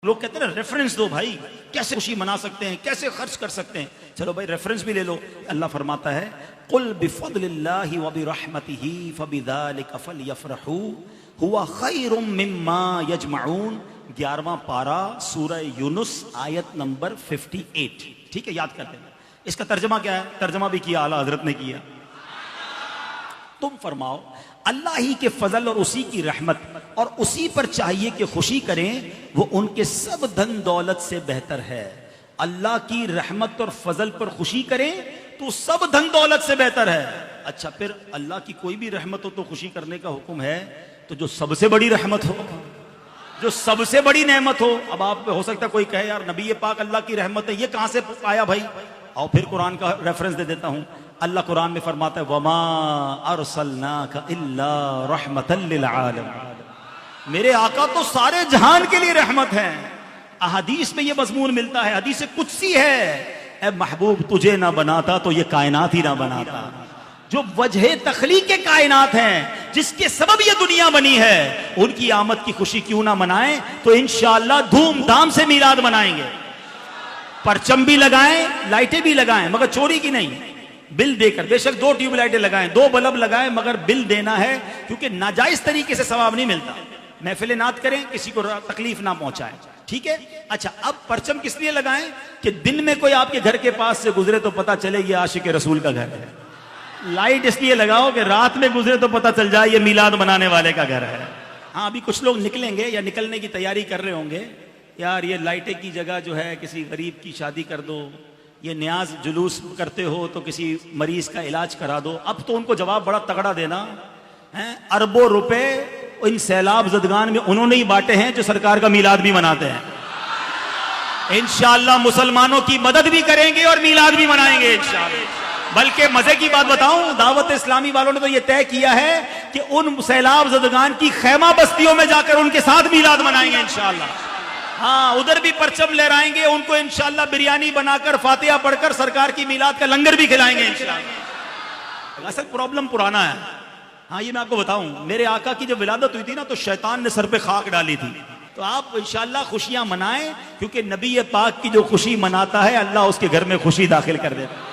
لوگ کہتے ہیں نا ریفرنس دو بھائی، کیسے خوشی منا سکتے ہیں، کیسے خرچ کر سکتے ہیں. چلو بھائی ریفرنس بھی لے لو. اللہ فرماتا ہے قل بفضل اللہ وبرحمتہ فبذلک فلیفرحوا هو خیر مما یجمعون. 11واں پارہ سورہ یونس آیت نمبر 58. ٹھیک ہے، یاد کر لینا. اس کا ترجمہ کیا ہے؟ ترجمہ بھی کیا اعلیٰ حضرت نے کیا. تم فرماؤ اللہ ہی کے فضل اور اسی کی رحمت اور اسی پر چاہیے کہ خوشی کریں، وہ ان کے سب دھن دولت سے بہتر ہے. اللہ کی رحمت اور فضل پر خوشی کریں تو سب دھن دولت سے بہتر ہے. اچھا پھر اللہ کی کوئی بھی رحمت ہو تو خوشی کرنے کا حکم ہے، تو جو سب سے بڑی رحمت ہو، جو سب سے بڑی نعمت ہو. اب آپ ہو سکتا ہے کوئی کہے یار نبی پاک اللہ کی رحمت ہے، یہ کہاں سے آیا بھائی؟ اور پھر قرآن کا ریفرنس دے دیتا ہوں. اللہ قرآن میں فرماتا ہے وَمَا أَرْسَلْنَاكَ إِلَّا رَحْمَةً لِلْعَالَمِينَ. میرے آقا تو سارے جہان کے لیے رحمت ہیں. احادیث میں یہ مضمون ملتا ہے، حدیث قدسی ہے، اے محبوب تجھے نہ بناتا تو یہ کائنات ہی نہ بناتا. جو وجہ تخلیق کائنات ہیں، جس کے سبب یہ دنیا بنی ہے، ان کی آمد کی خوشی کیوں نہ منائیں؟ تو انشاءاللہ دھوم دھام سے میلاد منائیں گے. پرچم بھی لگائیں، لائٹیں بھی لگائیں، مگر چوری کی نہیں، بل دے کر. بے شک 2 ٹیوب لائٹیں لگائیں، 2 بلب لگائیں، مگر بل دینا ہے، کیونکہ ناجائز طریقے سے ثواب نہیں ملتا. محفل نعت کریں، کسی کو تکلیف نہ پہنچائیں. ٹھیک ہے. اچھا اب پرچم کس لیے لگائیں؟ کہ دن میں کوئی آپ کے گھر کے پاس سے گزرے تو پتا چلے یہ عاشق رسول کا گھر ہے. لائٹ اس لیے لگاؤ کہ رات میں گزرے تو پتا چل جائے یہ میلاد منانے والے کا گھر ہے. ہاں ابھی کچھ لوگ نکلیں گے یا نکلنے کی تیاری کر رہے ہوں گے، یار یہ لائٹیں کی جگہ جو ہے کسی غریب کی شادی کر دو، یہ نیاز جلوس کرتے ہو تو کسی مریض کا علاج کرا دو. اب تو ان کو جواب بڑا تگڑا دینا ہے. اربوں روپے ان سیلاب زدگان میں انہوں نے ہی بانٹے ہیں جو سرکار کا میلاد بھی مناتے ہیں. انشاءاللہ مسلمانوں کی مدد بھی کریں گے اور میلاد بھی منائیں گے انشاءاللہ. بلکہ مزے کی بات بتاؤں، دعوت اسلامی والوں نے تو یہ طے کیا ہے کہ ان سیلاب زدگان کی خیمہ بستیوں میں جا کر ان کے ساتھ میلاد منائیں گے انشاءاللہ. ہاں ادھر بھی پرچم لہرائیں گے، ان کو انشاءاللہ بریانی بنا کر فاتحہ پڑھ کر سرکار کی میلاد کا لنگر بھی کھلائیں گے انشاءاللہ. اصل پرابلم پرانا ہے. ہاں یہ میں آپ کو بتاؤں، میرے آقا کی جب ولادت ہوئی تھی نا تو شیطان نے سر پہ خاک ڈالی تھی. تو آپ انشاءاللہ خوشیاں منائیں، کیونکہ نبی پاک کی جو خوشی مناتا ہے اللہ اس کے گھر میں خوشی داخل کر دیتا ہے.